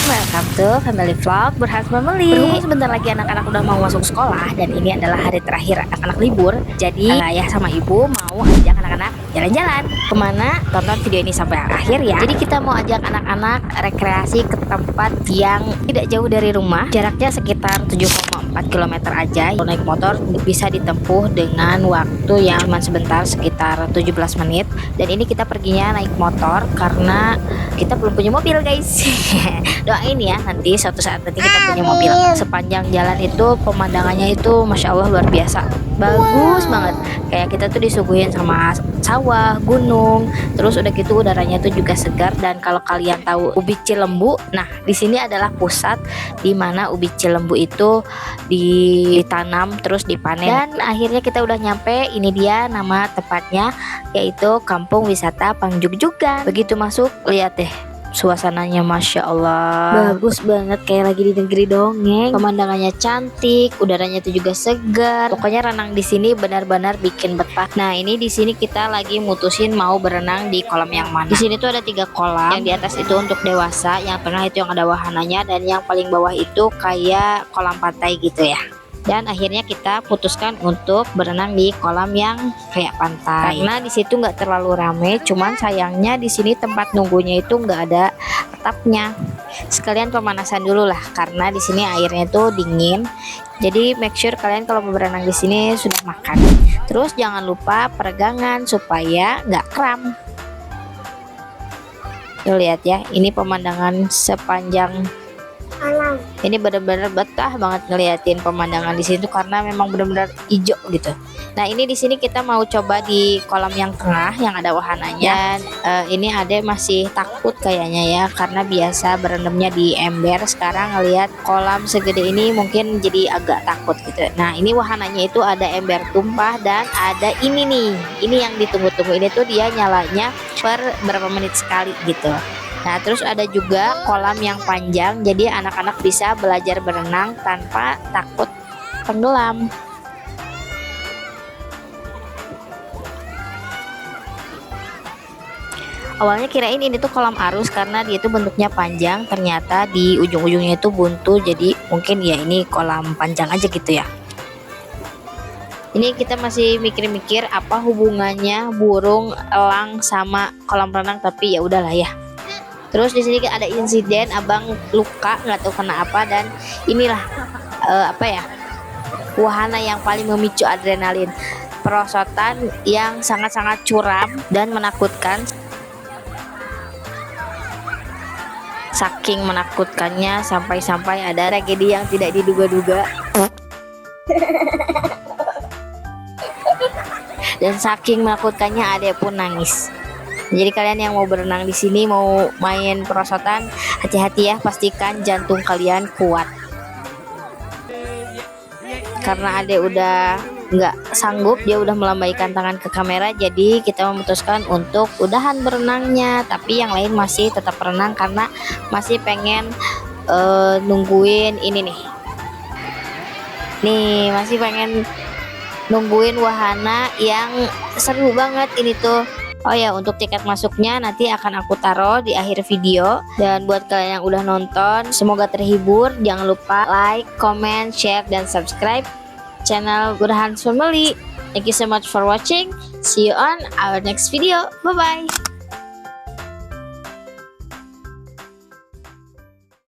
welcome to Family Vlog Burhan Family. Berhubung sebentar lagi anak-anak udah mau masuk sekolah dan ini adalah hari terakhir anak-anak libur, jadi ayah sama ibu mau ajak anak-anak jalan-jalan. Kemana? Tonton video ini sampai akhir ya. Jadi kita mau ajak anak-anak rekreasi ke tempat yang tidak jauh dari rumah, jaraknya sekitar 7,4 km aja. Naik motor bisa ditempuh dengan waktu yang cuma sebentar, sekitar 17 menit. Dan ini kita perginya naik motor karena kita belum punya mobil guys. Doain ya, nanti suatu saat nanti kita punya mobil. Sepanjang jalan itu pemandangannya itu Masya Allah luar biasa, bagus banget. Kayak kita tuh disuguhin sama sawah, gunung, terus udah gitu udaranya tuh juga segar. Dan kalau kalian tahu ubi cilembu, nah di sini adalah pusat di mana ubi cilembu itu ditanam terus dipanen. Dan akhirnya kita udah nyampe. Ini dia nama tempatnya, yaitu Kampung Wisata Pangjugjugan. Begitu masuk, lihat deh suasananya, Masya Allah, bagus banget kayak lagi di negeri dongeng. Pemandangannya cantik, udaranya itu juga segar. Pokoknya renang di sini benar-benar bikin betah. Nah ini di sini kita lagi mutusin mau berenang di kolam yang mana. Di sini tuh ada 3 kolam. Yang di atas itu untuk dewasa, yang tengah itu yang ada wahananya, dan yang paling bawah itu kayak kolam pantai gitu ya. Dan akhirnya kita putuskan untuk berenang di kolam yang kayak pantai karena di situ nggak terlalu rame. Cuman sayangnya di sini tempat nunggunya itu nggak ada atapnya. Sekalian pemanasan dulu lah karena di sini airnya itu dingin. Jadi make sure kalian kalau mau berenang di sini sudah makan. Terus jangan lupa peregangan supaya nggak kram. Tuh lihat ya, ini pemandangan sepanjang. Ini benar-benar betah banget ngeliatin pemandangan di situ karena memang benar-benar hijau gitu. Nah ini di sini kita mau coba di kolam yang tengah yang ada wahananya. Dan ini Ade masih takut kayaknya ya karena biasa berendamnya di ember. Sekarang ngeliat kolam segede ini mungkin jadi agak takut gitu. Nah ini wahananya itu ada ember tumpah dan ada ini nih. Ini yang ditunggu-tunggu, ini tuh dia nyalanya per berapa menit sekali gitu. Nah terus ada juga kolam yang panjang, jadi anak-anak bisa belajar berenang tanpa takut tenggelam. Awalnya kirain ini tuh kolam arus karena dia tuh bentuknya panjang, ternyata di ujung-ujungnya itu buntu, jadi mungkin ya ini kolam panjang aja gitu ya. Ini kita masih mikir-mikir apa hubungannya burung elang sama kolam renang, tapi ya udahlah ya. Terus di sini ada insiden abang luka, nggak tahu kena apa, dan inilah apa ya, wahana yang paling memicu adrenalin, perosotan yang sangat-sangat curam dan menakutkan. Saking menakutkannya sampai-sampai ada tragedi yang tidak diduga-duga. Dan saking menakutkannya Ade pun nangis. Jadi kalian yang mau berenang di sini, mau main perosotan, hati-hati ya, pastikan jantung kalian kuat. Karena Ade udah nggak sanggup, dia udah melambaikan tangan ke kamera, jadi kita memutuskan untuk udahan berenangnya. Tapi yang lain masih tetap berenang karena masih pengen nungguin ini nih. Nih masih pengen nungguin wahana yang seru banget ini tuh. Oh ya, untuk tiket masuknya nanti akan aku taruh di akhir video. Dan buat kalian yang udah nonton, semoga terhibur. Jangan lupa like, comment, share, dan subscribe channel Burhan Family. Thank you so much for watching. See you on our next video. Bye bye.